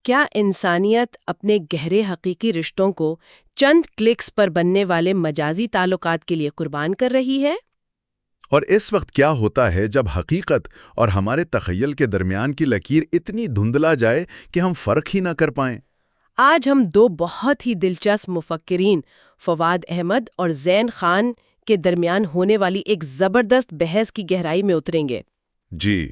کیا انسانیت اپنے گہرے حقیقی رشتوں کو چند کلکس پر بننے والے مجازی تعلقات کے لیے قربان کر رہی ہے؟ اور اس وقت کیا ہوتا ہے جب حقیقت اور ہمارے تخیل کے درمیان کی لکیر اتنی دھندلا جائے کہ ہم فرق ہی نہ کر پائیں؟ آج ہم دو بہت ہی دلچسپ مفکرین فواد احمد اور زین خان کے درمیان ہونے والی ایک زبردست بحث کی گہرائی میں اتریں گے۔ جی،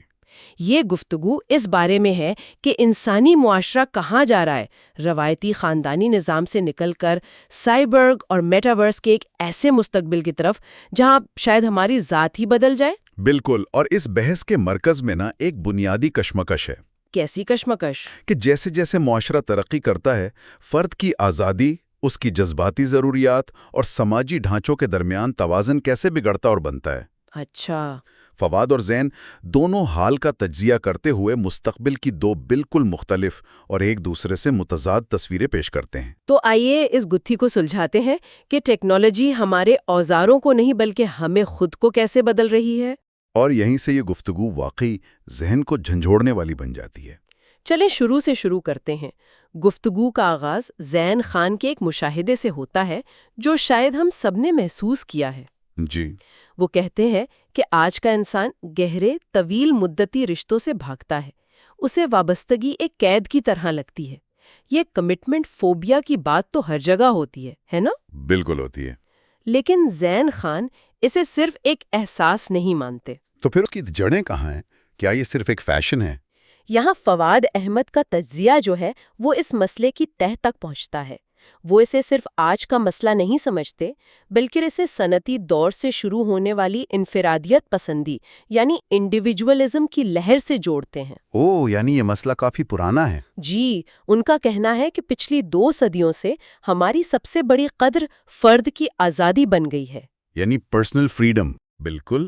یہ گفتگو اس بارے میں ہے کہ انسانی معاشرہ کہاں جا رہا ہے، روایتی خاندانی نظام سے نکل کر سائبرگ اور میٹاورس کے ایک ایسے مستقبل کی طرف جہاں شاید ہماری ذات ہی بدل جائے۔ بالکل، اور اس بحث کے مرکز میں ایک بنیادی کشمکش ہے کیسی کشمکش؟ کہ جیسے جیسے معاشرہ ترقی کرتا ہے، فرد کی آزادی، اس کی جذباتی ضروریات اور سماجی ڈھانچوں کے درمیان توازن کیسے بگڑتا اور بنتا ہے۔ اچھا، فواد اور زین دونوں حال کا تجزیہ کرتے ہوئے مستقبل کی دو بالکل مختلف اور ایک دوسرے سے متضاد تصویریں پیش کرتے ہیں۔ تو آئیے اس گتھی کو سلجھاتے ہیں کہ ٹیکنالوجی ہمارے اوزاروں کو نہیں بلکہ ہمیں خود کو کیسے بدل رہی ہے۔ اور یہیں سے یہ گفتگو واقعی ذہن کو جھنجھوڑنے والی بن جاتی ہے۔ چلیں شروع سے شروع کرتے ہیں۔ گفتگو کا آغاز زین خان کے ایک مشاہدے سے ہوتا ہے جو شاید ہم سب نے محسوس کیا ہے۔ جی، وہ کہتے ہیں کہ آج کا انسان گہرے طویل مدتی رشتوں سے بھاگتا ہے، اسے وابستگی ایک قید کی طرح لگتی ہے۔ یہ کمٹمنٹ فوبیا کی بات تو ہر جگہ ہوتی ہے نا؟ بالکل ہوتی ہے۔ لیکن زین خان اسے صرف ایک احساس نہیں مانتے۔ تو پھر اس کی جڑیں کہاں ہیں؟ کیا یہ صرف ایک فیشن ہے؟ یہاں فواد احمد کا تجزیہ جو ہے وہ اس مسئلے کی تہ تک پہنچتا ہے۔ وہ اسے صرف آج کا مسئلہ نہیں سمجھتے بلکہ اسے صنعتی دور سے شروع ہونے والی انفرادیت پسندی یعنی انڈیویجولزم کی لہر سے جوڑتے ہیں۔ یعنی یہ مسئلہ کافی پرانا ہے۔ جی، ان کا کہنا ہے کہ پچھلی 2 صدیوں سے ہماری سب سے بڑی قدر فرد کی آزادی بن گئی ہے۔ یعنی پرسنل فریڈم۔ بالکل،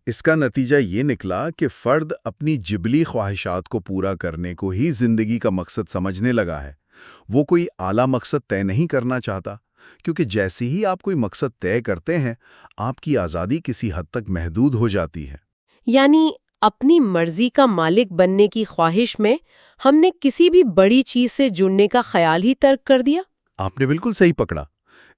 اس کا نتیجہ یہ نکلا کہ فرد اپنی جبلی خواہشات کو پورا کرنے کو ہی زندگی کا مقصد سمجھنے لگا ہے۔ وہ کوئی اعلیٰ مقصد طے نہیں کرنا چاہتا، کیونکہ جیسے ہی آپ کوئی مقصد طے کرتے ہیں، آپ کی آزادی کسی حد تک محدود ہو جاتی ہے۔ یعنی اپنی مرضی کا مالک بننے کی خواہش میں ہم نے کسی بھی بڑی چیز سے جڑنے کا خیال ہی ترک کر دیا۔ آپ نے بالکل صحیح پکڑا۔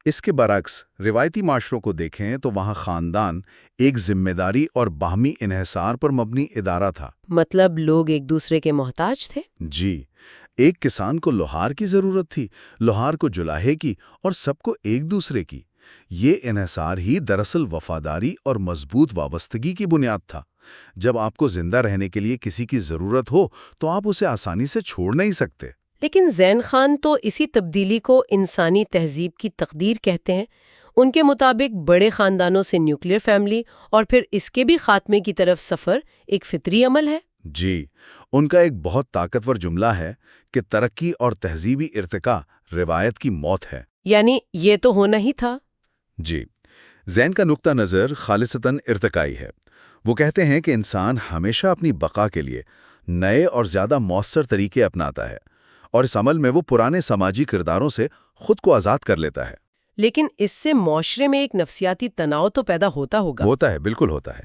اس کے برعکس روایتی معاشروں کو دیکھیں تو وہاں خاندان ایک ذمہ داری اور باہمی انحصار پر مبنی ادارہ تھا۔ مطلب لوگ ایک دوسرے کے محتاج تھے؟ جی، ایک کسان کو لوہار کی ضرورت تھی، لوہار کو جلاہے کی، اور سب کو ایک دوسرے کی۔ یہ انحصار ہی دراصل وفاداری اور مضبوط وابستگی کی بنیاد تھا۔ جب آپ کو زندہ رہنے کے لیے کسی کی ضرورت ہو تو آپ اسے آسانی سے چھوڑ نہیں سکتے۔ لیکن زین خان تو اسی تبدیلی کو انسانی تہذیب کی تقدیر کہتے ہیں۔ ان کے مطابق بڑے خاندانوں سے نیوکلیر فیملی اور پھر اس کے بھی خاتمے کی طرف سفر ایک فطری عمل ہے۔ جی، ان کا ایک بہت طاقتور جملہ ہے کہ ترقی اور تہذیبی ارتقاء روایت کی موت ہے۔ یعنی یہ تو ہونا ہی تھا۔ جی، زین کا نقطہ نظر خالصتاً ارتقائی ہے۔ وہ کہتے ہیں کہ انسان ہمیشہ اپنی بقا کے لیے نئے اور زیادہ مؤثر طریقے اپناتا ہے، اور اس عمل میں وہ پرانے سماجی کرداروں سے خود کو آزاد کر لیتا ہے۔ لیکن اس سے معاشرے میں ایک نفسیاتی تناؤ تو پیدا ہوتا ہوگا۔ ہوتا ہے، بالکل ہوتا ہے۔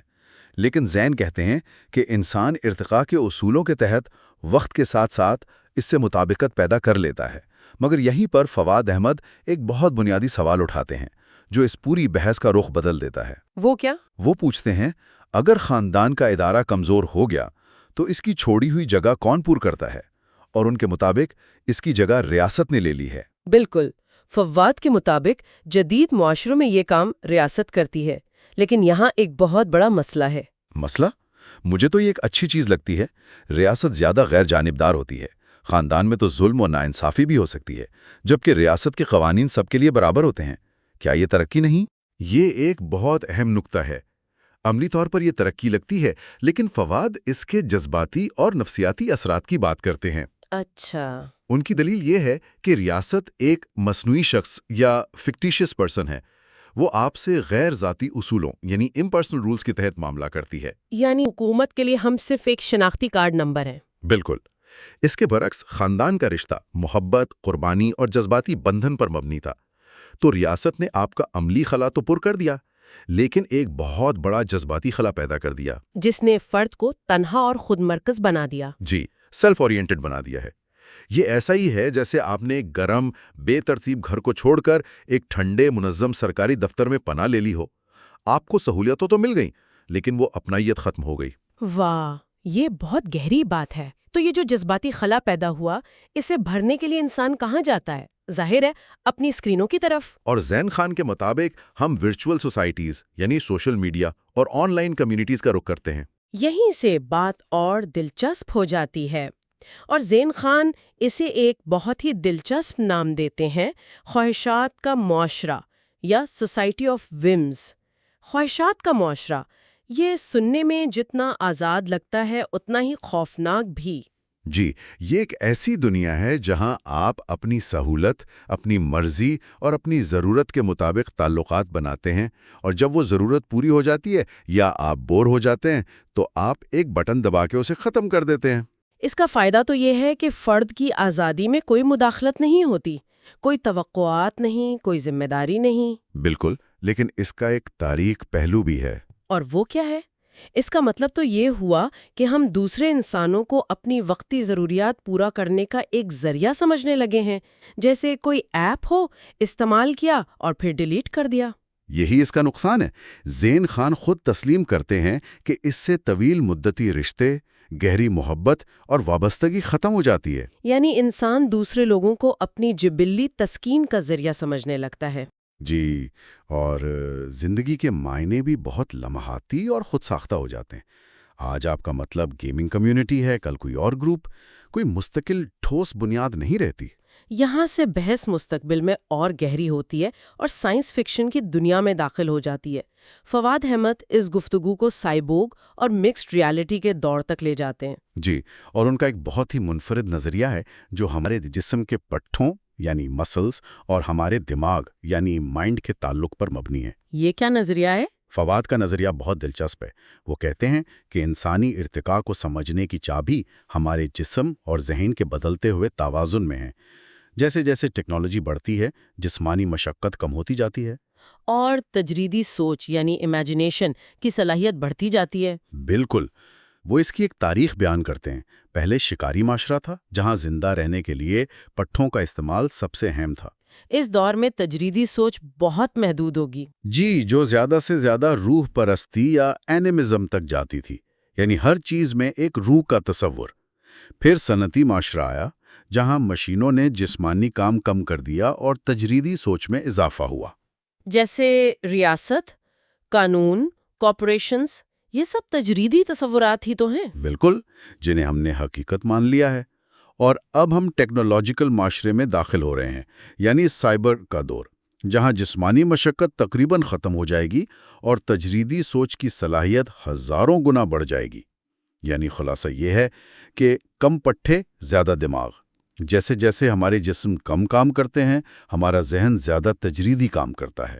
لیکن زین کہتے ہیں کہ انسان ارتقاء کے اصولوں کے تحت وقت کے ساتھ ساتھ اس سے مطابقت پیدا کر لیتا ہے۔ مگر یہیں پر فواد احمد ایک بہت بنیادی سوال اٹھاتے ہیں جو اس پوری بحث کا رخ بدل دیتا ہے۔ وہ کیا؟ وہ پوچھتے ہیں، اگر خاندان کا ادارہ کمزور ہو گیا تو اس کی چھوڑی ہوئی جگہ کون پور کرتا ہے؟ اور ان کے مطابق اس کی جگہ ریاست نے لے لی ہے۔ بالکل، فواد کے مطابق جدید معاشروں میں یہ کام ریاست کرتی ہے، لیکن یہاں ایک بہت بڑا مسئلہ ہے۔ مسئلہ؟ مجھے تو یہ ایک اچھی چیز لگتی ہے۔ ریاست زیادہ غیر جانبدار ہوتی ہے۔ خاندان میں تو ظلم و ناانصافی بھی ہو سکتی ہے، جبکہ ریاست کے قوانین سب کے لیے برابر ہوتے ہیں۔ کیا یہ ترقی نہیں؟ یہ ایک بہت اہم نقطہ ہے۔ عملی طور پر یہ ترقی لگتی ہے، لیکن فواد اس کے جذباتی اور نفسیاتی اثرات کی بات کرتے ہیں۔ اچھا۔ ان کی دلیل یہ ہے کہ ریاست ایک مصنوعی شخص یا فکٹیشس پرسن ہے۔ وہ آپ سے غیر ذاتی اصولوں یعنی امپرسنل رولز کے تحت معاملہ کرتی ہے۔ یعنی حکومت کے لیے ہم صرف ایک شناختی کارڈ نمبر ہیں۔ بالکل۔ اس کے برعکس خاندان کا رشتہ محبت، قربانی اور جذباتی بندھن پر مبنی تھا۔ تو ریاست نے آپ کا عملی خلا تو پر کر دیا، لیکن ایک بہت بڑا جذباتی خلا پیدا کر دیا، جس نے فرد کو تنہا اور خود مرکز بنا دیا۔ جی، سیلف اورینٹڈ بنا دیا ہے۔ یہ ایسا ہی ہے جیسے آپ نے ایک گرم بے ترتیب گھر کو چھوڑ کر ایک ٹھنڈے منظم سرکاری دفتر میں پناہ لے لی ہو۔ آپ کو سہولیتوں تو مل گئیں لیکن وہ اپنائیت ختم ہو گئی۔ واہ، یہ بہت گہری بات ہے۔ تو یہ جو جذباتی خلا پیدا ہوا، اسے بھرنے کے لیے انسان کہاں جاتا ہے؟ ظاہر ہے اپنی اسکرینوں کی طرف۔ اور زین خان کے مطابق ہم ورچوئل سوسائٹیز یعنی سوشل میڈیا اور آن لائن کمیونٹیز کا رخ کرتے ہیں۔ یہیں سے بات اور دلچسپ ہو جاتی ہے، اور زین خان اسے ایک بہت ہی دلچسپ نام دیتے ہیں، خواہشات کا معاشرہ یا سوسائٹی آف ومز۔ خواہشات کا معاشرہ، یہ سننے میں جتنا آزاد لگتا ہے اتنا ہی خوفناک بھی۔ جی، یہ ایک ایسی دنیا ہے جہاں آپ اپنی سہولت، اپنی مرضی اور اپنی ضرورت کے مطابق تعلقات بناتے ہیں، اور جب وہ ضرورت پوری ہو جاتی ہے یا آپ بور ہو جاتے ہیں تو آپ ایک بٹن دبا کے اسے ختم کر دیتے ہیں۔ اس کا فائدہ تو یہ ہے کہ فرد کی آزادی میں کوئی مداخلت نہیں ہوتی، کوئی توقعات نہیں، کوئی ذمہ داری نہیں۔ بالکل، لیکن اس کا ایک تاریک پہلو بھی ہے۔ اور وہ کیا ہے؟ اس کا مطلب تو یہ ہوا کہ ہم دوسرے انسانوں کو اپنی وقتی ضروریات پورا کرنے کا ایک ذریعہ سمجھنے لگے ہیں، جیسے کوئی ایپ ہو، استعمال کیا اور پھر ڈیلیٹ کر دیا۔ یہی اس کا نقصان ہے۔ زین خان خود تسلیم کرتے ہیں کہ اس سے طویل مدتی رشتے، گہری محبت اور وابستگی ختم ہو جاتی ہے۔ یعنی انسان دوسرے لوگوں کو اپنی جبلی تسکین کا ذریعہ سمجھنے لگتا ہے۔ جی، اور زندگی کے معنی بھی بہت لمحاتی اور خود ساختہ ہو جاتے ہیں۔ آج آپ کا مطلب گیمنگ کمیونٹی ہے، کل کوئی اور گروپ، کوئی مستقل ٹھوس بنیاد نہیں رہتی۔ یہاں سے بحث مستقبل میں اور گہری ہوتی ہے اور سائنس فکشن کی دنیا میں داخل ہو جاتی ہے۔ فواد احمد اس گفتگو کو سائبورگ اور مکسڈ ریالٹی کے دور تک لے جاتے ہیں۔ جی، اور ان کا ایک بہت ہی منفرد نظریہ ہے جو ہمارے جسم کے پٹھوں یعنی مسلز اور ہمارے دماغ یعنی مائنڈ کے تعلق پر مبنی ہے۔ یہ کیا نظریہ ہے؟ فواد کا نظریہ بہت دلچسپ ہے۔ وہ کہتے ہیں کہ انسانی ارتقاء کو سمجھنے کی چابی ہمارے جسم اور ذہن کے بدلتے ہوئے توازن میں ہے۔ جیسے جیسے ٹیکنالوجی بڑھتی ہے، جسمانی مشقت کم ہوتی جاتی ہے اور تجریدی سوچ یعنی امیجنیشن کی صلاحیت بڑھتی جاتی ہے۔ بالکل، وہ اس کی ایک تاریخ بیان کرتے ہیں۔ پہلے شکاری معاشرہ تھا جہاں زندہ رہنے کے لیے پٹھوں کا استعمال سب سے اہم تھا۔ اس دور میں تجریدی سوچ بہت محدود ہوگی۔ جی، جو زیادہ سے زیادہ روح پرستی یا اینیمزم تک جاتی تھی، یعنی ہر چیز میں ایک روح کا تصور۔ پھر صنعتی معاشرہ آیا جہاں مشینوں نے جسمانی کام کم کر دیا اور تجریدی سوچ میں اضافہ ہوا۔ جیسے ریاست، قانون، کارپوریشنز، یہ سب تجریدی تصورات ہی تو ہیں۔ بالکل، جنہیں ہم نے حقیقت مان لیا ہے۔ اور اب ہم ٹیکنالوجیکل معاشرے میں داخل ہو رہے ہیں، یعنی سائبر کا دور، جہاں جسمانی مشقت تقریباً ختم ہو جائے گی اور تجریدی سوچ کی صلاحیت ہزاروں گنا بڑھ جائے گی۔ یعنی خلاصہ یہ ہے کہ کم پٹھے، زیادہ دماغ۔ جیسے جیسے ہمارے جسم کم کام کرتے ہیں، ہمارا ذہن زیادہ تجریدی کام کرتا ہے۔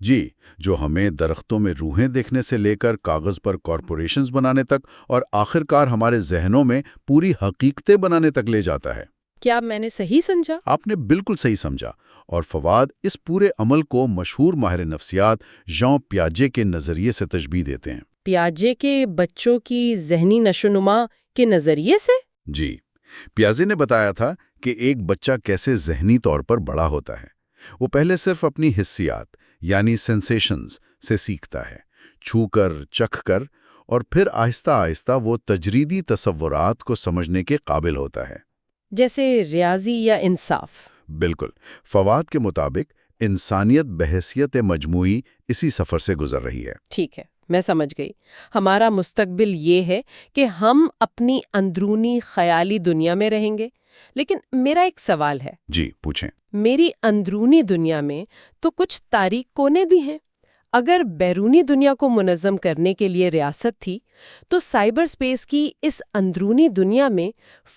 جی، جو ہمیں درختوں میں روحیں دیکھنے سے لے کر کاغذ پر کارپوریشنز بنانے تک اور آخرکار ہمارے ذہنوں میں پوری حقیقتیں بنانے تک لے جاتا ہے۔ کیا میں نے صحیح سمجھا؟ آپ نے بالکل صحیح سمجھا، اور فواد اس پورے عمل کو مشہور ماہر نفسیات ژان پیاجے کے نظریے سے تشبیہ دیتے ہیں۔ پیاجے کے بچوں کی ذہنی نشوونما کے نظریے سے؟ جی، پیاجے نے بتایا تھا کہ ایک بچہ کیسے ذہنی طور پر بڑا ہوتا ہے۔ وہ پہلے صرف اپنی حسیات یعنی سینسیشنز سے سیکھتا ہے، چھو کر، چکھ کر، اور پھر آہستہ آہستہ وہ تجریدی تصورات کو سمجھنے کے قابل ہوتا ہے۔ جیسے ریاضی یا انصاف۔ بالکل، فواد کے مطابق انسانیت بحیثیت مجموعی اسی سفر سے گزر رہی ہے۔ ٹھیک ہے، میں سمجھ گئی۔ ہمارا مستقبل یہ ہے کہ ہم اپنی اندرونی خیالی دنیا میں رہیں گے۔ لیکن میرا ایک سوال ہے۔ جی، پوچھیں۔ میری اندرونی دنیا میں تو کچھ تاریک کونے بھی ہیں۔ اگر بیرونی دنیا کو منظم کرنے کے لیے ریاست تھی، تو سائبر سپیس کی اس اندرونی دنیا میں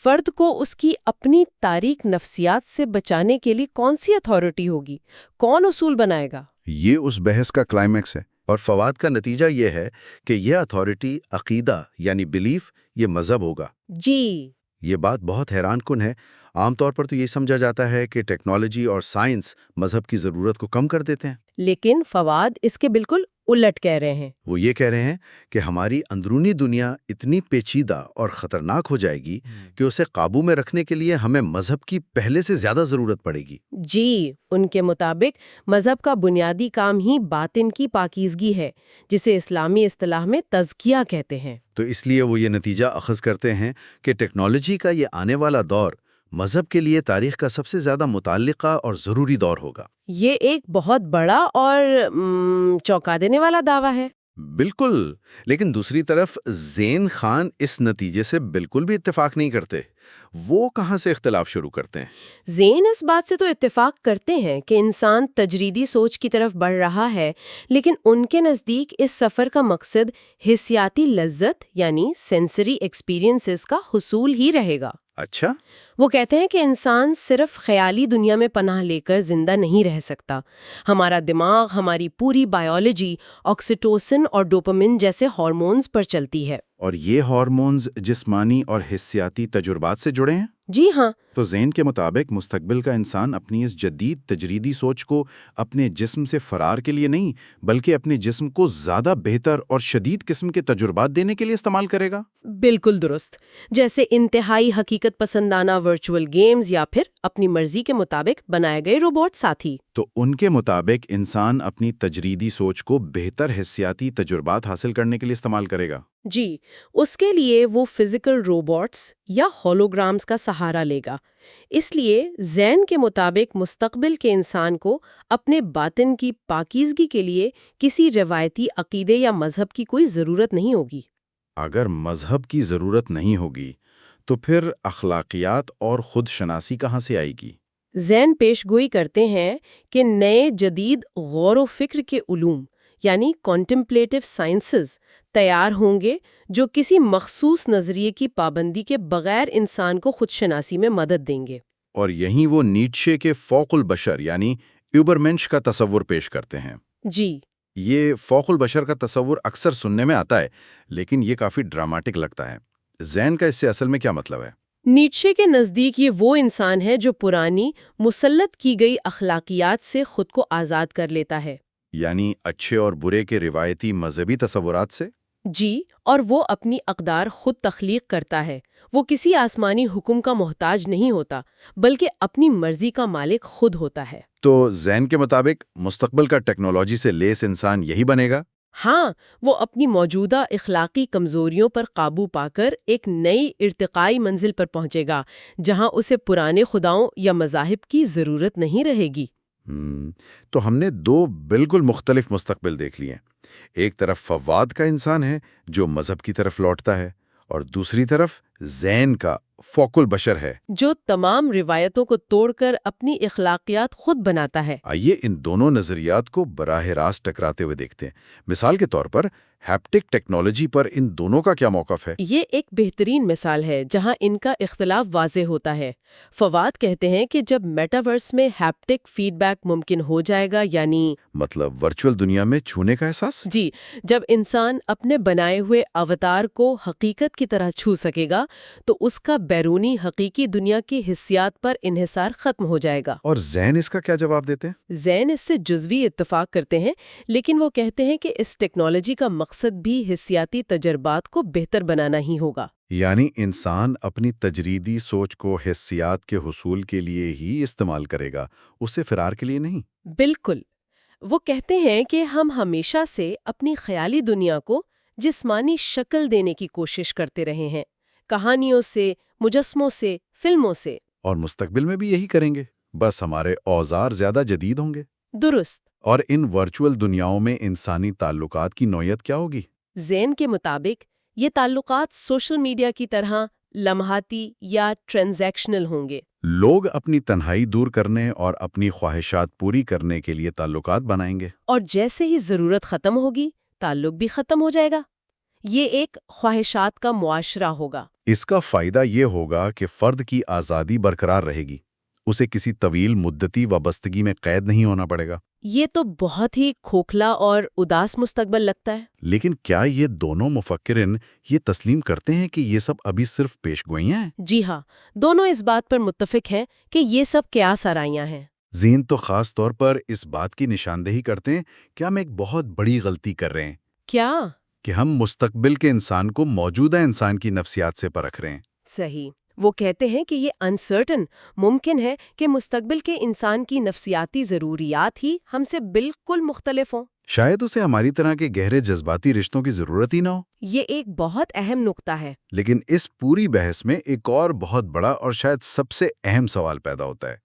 فرد کو اس کی اپنی تاریک نفسیات سے بچانے کے لیے کون سی اتھارٹی ہوگی؟ کون اصول بنائے گا؟ یہ اس بحث کا کلائمیکس ہے، اور فواد کا نتیجہ یہ ہے کہ یہ اتھارٹی عقیدہ یعنی بلیف، یہ مذہب ہوگا۔ جی، یہ بات بہت حیران کن ہے۔ عام طور پر تو یہ سمجھا جاتا ہے کہ ٹیکنالوجی اور سائنس مذہب کی ضرورت کو کم کر دیتے ہیں۔ لیکن فواد اس کے بالکل الٹ کہہ رہے ہیں۔ وہ یہ کہہ رہے ہیں کہ ہماری اندرونی دنیا اتنی پیچیدہ اور خطرناک ہو جائے گی کہ اسے قابو میں رکھنے کے لیے ہمیں مذہب کی پہلے سے زیادہ ضرورت پڑے گی۔ جی، ان کے مطابق مذہب کا بنیادی کام ہی باطن کی پاکیزگی ہے، جسے اسلامی اصطلاح میں تزکیہ کہتے ہیں۔ تو اس لیے وہ یہ نتیجہ اخذ کرتے ہیں کہ ٹیکنالوجی کا یہ آنے والا دور مذہب کے لیے تاریخ کا سب سے زیادہ متعلقہ اور ضروری دور ہوگا۔ یہ ایک بہت بڑا اور چونکا دینے والا دعویٰ ہے۔ بالکل، لیکن دوسری طرف زین خان اس نتیجے سے بالکل بھی اتفاق نہیں کرتے۔ وہ کہاں سے اختلاف شروع کرتے ہیں؟ زین اس بات سے تو اتفاق کرتے ہیں کہ انسان تجریدی سوچ کی طرف بڑھ رہا ہے، لیکن ان کے نزدیک اس سفر کا مقصد حسیاتی لذت یعنی سینسری ایکسپیرینسز کا حصول ہی رہے گا۔ اچھا، وہ کہتے ہیں کہ انسان صرف خیالی دنیا میں پناہ لے کر زندہ نہیں رہ سکتا۔ ہمارا دماغ، ہماری پوری بائیولوجی آکسیٹوسن اور ڈوپامن جیسے ہارمونز پر چلتی ہے۔ اور یہ ہارمونز جسمانی اور حسیاتی تجربات سے جڑے ہیں؟ جی ہاں۔ تو زین کے مطابق مستقبل کا انسان اپنی اس جدید تجریدی سوچ کو اپنے جسم سے فرار کے لیے نہیں، بلکہ اپنے جسم کو زیادہ بہتر اور شدید قسم کے تجربات دینے کے لیے استعمال کرے گا۔ بالکل درست، جیسے انتہائی حقیقت پسندانہ ورچوئل گیمز یا پھر اپنی مرضی کے مطابق بنائے گئے روبوٹ ساتھی۔ تو ان کے مطابق انسان اپنی تجریدی سوچ کو بہتر حسیاتی تجربات حاصل کرنے کے لیے استعمال کرے گا۔ جی، اس کے لیے وہ فزیکل روبوٹس یا ہولوگرامز کا سہارا لے گا۔ اس لیے زین کے مطابق مستقبل کے انسان کو اپنے باطن کی پاکیزگی کے لیے کسی روایتی عقیدے یا مذہب کی کوئی ضرورت نہیں ہوگی۔ اگر مذہب کی ضرورت نہیں ہوگی تو پھر اخلاقیات اور خود شناسی کہاں سے آئے گی؟ زین پیش گوئی کرتے ہیں کہ نئے جدید غور و فکر کے علوم یعنی کانٹمپلیٹو سائنسز تیار ہوں گے جو کسی مخصوص نظریے کی پابندی کے بغیر انسان کو خود شناسی میں مدد دیں گے۔ اور یہیں وہ نیٹشے کے فوق البشر یعنی اوبرمنش کا تصور پیش کرتے ہیں۔ جی، یہ فوق البشر کا تصور اکثر سننے میں آتا ہے، لیکن یہ کافی ڈراماٹک لگتا ہے۔ زین کا اس سے اصل میں کیا مطلب ہے؟ نیٹشے کے نزدیک یہ وہ انسان ہے جو پرانی مسلط کی گئی اخلاقیات سے خود کو آزاد کر لیتا ہے۔ یعنی اچھے اور برے کے روایتی مذہبی تصورات سے؟ جی، اور وہ اپنی اقدار خود تخلیق کرتا ہے۔ وہ کسی آسمانی حکم کا محتاج نہیں ہوتا، بلکہ اپنی مرضی کا مالک خود ہوتا ہے۔ تو زین کے مطابق مستقبل کا ٹیکنالوجی سے لیس انسان یہی بنے گا؟ ہاں، وہ اپنی موجودہ اخلاقی کمزوریوں پر قابو پا کر ایک نئی ارتقائی منزل پر پہنچے گا، جہاں اسے پرانے خداؤں یا مذاہب کی ضرورت نہیں رہے گی۔ تو ہم نے دو بالکل مختلف مستقبل دیکھ لیے۔ ایک طرف فواد کا انسان ہے جو مذہب کی طرف لوٹتا ہے، اور دوسری طرف زین کا فوق البشر ہے جو تمام روایتوں کو توڑ کر اپنی اخلاقیات خود بناتا ہے۔ آئیے ان دونوں نظریات کو براہ راست ٹکراتے ہوئے دیکھتے ہیں۔ مثال کے طور پر ہیپٹک ٹیکنالوجی پر ان دونوں کا کیا موقف ہے؟ یہ ایک بہترین مثال ہے جہاں ان کا اختلاف واضح ہوتا ہے۔ فواد کہتے ہیں کہ جب میٹاورس میں ہیپٹک فیڈ بیک ممکن ہو جائے گا، یعنی مطلب ورچوئل دنیا میں چھونے کا احساس؟ جی، جب انسان اپنے بنائے ہوئے اوتار کو حقیقت کی طرح چھو سکے گا تو اس کا بیرونی حقیقی دنیا کی حسیات پر انحصار ختم ہو جائے گا۔ اور زین اس کا کیا جواب دیتے ہیں؟ زین اس سے جزوی اتفاق کرتے ہیں، لیکن وہ کہتے ہیں کہ اس ٹیکنالوجی کا مقصد بھی حسیاتی تجربات کو بہتر بنانا ہی ہوگا۔ یعنی انسان اپنی تجریدی سوچ کو حسیات کے حصول کے لیے ہی استعمال کرے گا، اسے فرار کے لیے نہیں۔ بالکل، وہ کہتے ہیں کہ ہم ہمیشہ سے اپنی خیالی دنیا کو جسمانی شکل دینے کی کوشش کرتے رہے ہیں، کہانیوں سے، مجسموں سے، فلموں سے۔ اور مستقبل میں بھی یہی کریں گے، بس ہمارے اوزار زیادہ جدید ہوں گے۔ درست۔ اور ان ورچوئل دنیاؤں میں انسانی تعلقات کی نوعیت کیا ہوگی؟ زین کے مطابق یہ تعلقات سوشل میڈیا کی طرح لمحاتی یا ٹرانزیکشنل ہوں گے۔ لوگ اپنی تنہائی دور کرنے اور اپنی خواہشات پوری کرنے کے لیے تعلقات بنائیں گے، اور جیسے ہی ضرورت ختم ہوگی، تعلق بھی ختم ہو جائے گا۔ یہ ایک خواہشات کا معاشرہ ہوگا۔ اس کا فائدہ یہ ہوگا کہ فرد کی آزادی برقرار رہے گی، اسے کسی طویل مدتی وابستگی میں قید نہیں ہونا پڑے گا۔ یہ تو بہت ہی کھوکھلا اور اداس مستقبل لگتا ہے۔ لیکن کیا یہ دونوں مفکرین یہ تسلیم کرتے ہیں کہ یہ سب ابھی صرف پیش گوئیاں ہیں؟ جی ہاں، دونوں اس بات پر متفق ہیں کہ یہ سب قیاس آرائیاں ہیں۔ ذہن تو خاص طور پر اس بات کی نشاندہی کرتے ہیں کہ ہم ایک بہت بڑی غلطی کر رہے ہیں کیا؟ کہ ہم مستقبل کے انسان کو موجودہ انسان کی نفسیات سے پرکھ رہے ہیں۔ صحیح۔ وہ کہتے ہیں کہ یہ انسرٹن ممکن ہے کہ مستقبل کے انسان کی نفسیاتی ضروریات ہی ہم سے بالکل مختلف ہوں۔ شاید اسے ہماری طرح کے گہرے جذباتی رشتوں کی ضرورت ہی نہ ہو۔ یہ ایک بہت اہم نقطہ ہے۔ لیکن اس پوری بحث میں ایک اور بہت بڑا اور شاید سب سے اہم سوال پیدا ہوتا ہے،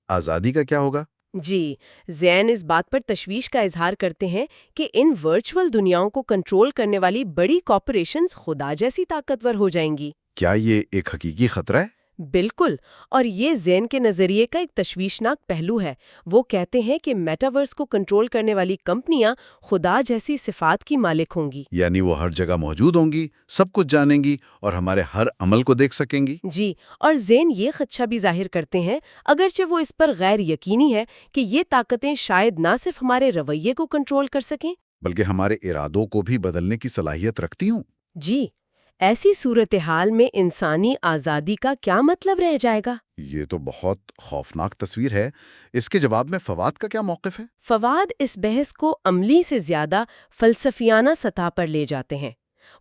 آزادی کا کیا ہوگا؟ جی، زین اس بات پر تشویش کا اظہار کرتے ہیں کہ ان ورچوئل دنیاؤں کو کنٹرول کرنے والی بڑی کارپوریشنز خدا جیسی طاقتور ہو جائیں گی۔ کیا یہ ایک حقیقی خطرہ ہے؟ بالکل، اور یہ زین کے نظریے کا ایک تشویشناک پہلو ہے۔ وہ کہتے ہیں کہ میٹاورس کو کنٹرول کرنے والی کمپنیاں خدا جیسی صفات کی مالک ہوں گی۔ یعنی وہ ہر جگہ موجود ہوں گی، سب کچھ جانیں گی اور ہمارے ہر عمل کو دیکھ سکیں گی۔ جی، اور زین یہ خدشہ بھی ظاہر کرتے ہیں، اگرچہ وہ اس پر غیر یقینی ہے، کہ یہ طاقتیں شاید نہ صرف ہمارے رویے کو کنٹرول کر سکیں بلکہ ہمارے ارادوں کو بھی بدلنے کی صلاحیت رکھتی ہوں۔ جی، ایسی صورتحال میں انسانی آزادی کا کیا مطلب رہ جائے گا؟ یہ تو بہت خوفناک تصویر ہے۔ اس کے جواب میں فواد کا کیا موقف ہے؟ فواد اس بحث کو عملی سے زیادہ فلسفیانہ سطح پر لے جاتے ہیں۔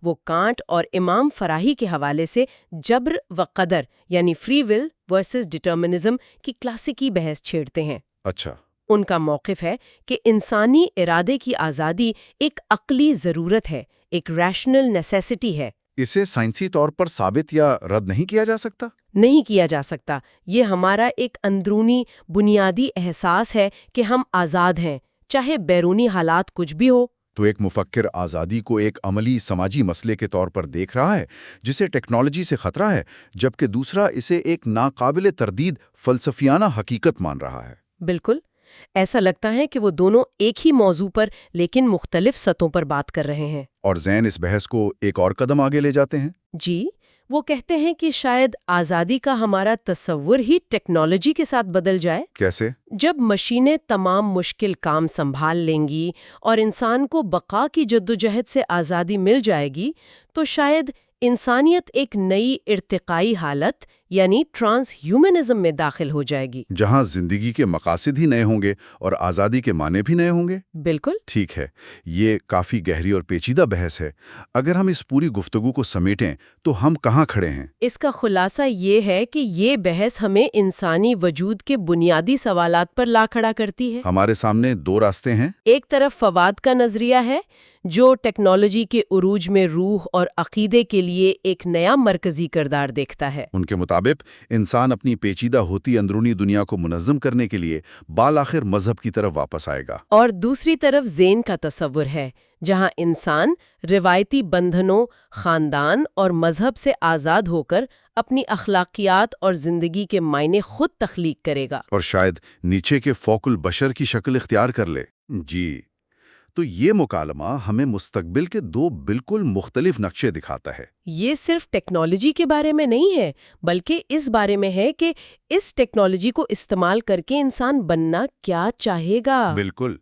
وہ کانٹ اور امام فراہی کے حوالے سے جبر و قدر یعنی فری ول ورسز ڈٹرمنزم کی کلاسیکی بحث چھیڑتے ہیں۔ اچھا، ان کا موقف ہے کہ انسانی ارادے کی آزادی ایک عقلی ضرورت ہے، ایک ریشنل نیسیسٹی ہے۔ اسے سائنسی طور پر ثابت یا رد نہیں کیا جا سکتا؟ نہیں کیا جا سکتا۔ یہ ہمارا ایک اندرونی بنیادی احساس ہے کہ ہم آزاد ہیں، چاہے بیرونی حالات کچھ بھی ہو۔ تو ایک مفکر آزادی کو ایک عملی سماجی مسئلے کے طور پر دیکھ رہا ہے جسے ٹیکنالوجی سے خطرہ ہے، جبکہ دوسرا اسے ایک ناقابل تردید فلسفیانہ حقیقت مان رہا ہے۔ بالکل، ایسا لگتا ہے کہ وہ دونوں ایک ہی موضوع پر لیکن مختلف سطحوں پر بات کر رہے ہیں۔ اور زین اس بحث کو ایک اور قدم آگے لے جاتے ہیں۔ جی، وہ کہتے ہیں کہ شاید آزادی کا ہمارا تصور ہی ٹیکنالوجی کے ساتھ بدل جائے۔ کیسے؟ جب مشینیں تمام مشکل کام سنبھال لیں گی اور انسان کو بقا کی جدوجہد سے آزادی مل جائے گی، تو شاید انسانیت ایک نئی ارتقائی حالت یعنی ٹرانس ہیومنزم میں داخل ہو جائے گی، جہاں زندگی کے مقاصد ہی نئے ہوں گے اور آزادی کے معنی بھی نئے ہوں گے۔ بالکل۔ ٹھیک ہے، یہ کافی گہری اور پیچیدہ بحث ہے۔ اگر ہم اس پوری گفتگو کو سمیٹیں تو ہم کہاں کھڑے ہیں؟ اس کا خلاصہ یہ ہے کہ یہ بحث ہمیں انسانی وجود کے بنیادی سوالات پر لا کھڑا کرتی ہے۔ ہمارے سامنے دو راستے ہیں۔ ایک طرف فواد کا نظریہ ہے، جو ٹیکنالوجی کے عروج میں روح اور عقیدے کے لیے ایک نیا مرکزی کردار دیکھتا ہے۔ ان کے مطابق انسان اپنی پیچیدہ ہوتی اندرونی دنیا کو منظم کرنے کے لیے بالآخر مذہب کی طرف واپس آئے گا۔ اور دوسری طرف زین کا تصور ہے، جہاں انسان روایتی بندھنوں، خاندان اور مذہب سے آزاد ہو کر اپنی اخلاقیات اور زندگی کے معنی خود تخلیق کرے گا، اور شاید نیچے کے فوق البشر کی شکل اختیار کر لے۔ جی، تو یہ مکالمہ ہمیں مستقبل کے دو بالکل مختلف نقشے دکھاتا ہے۔ یہ صرف ٹیکنالوجی کے بارے میں نہیں ہے، بلکہ اس بارے میں ہے کہ اس ٹیکنالوجی کو استعمال کر کے انسان بننا کیا چاہے گا۔ بالکل،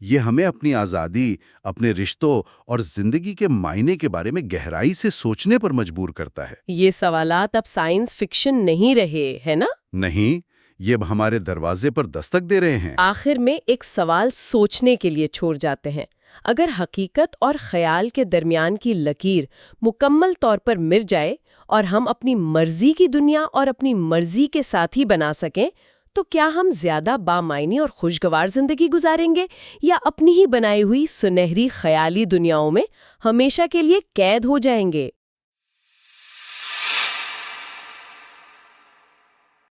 یہ ہمیں اپنی آزادی، اپنے رشتوں اور زندگی کے معنی کے بارے میں گہرائی سے سوچنے پر مجبور کرتا ہے۔ یہ سوالات اب سائنس فکشن نہیں رہے، ہے نا؟ نہیں، یہ اب ہمارے دروازے پر دستک دے رہے ہیں۔ آخر میں ایک سوال سوچنے کے لیے چھوڑ جاتے ہیں۔ اگر حقیقت اور خیال کے درمیان کی لکیر مکمل طور پر مر جائے اور ہم اپنی مرضی کی دنیا اور اپنی مرضی کے ساتھی بنا سکیں، تو کیا ہم زیادہ بامعنی اور خوشگوار زندگی گزاریں گے، یا اپنی ہی بنائی ہوئی سنہری خیالی دنیاؤں میں ہمیشہ کے لیے قید ہو جائیں گے؟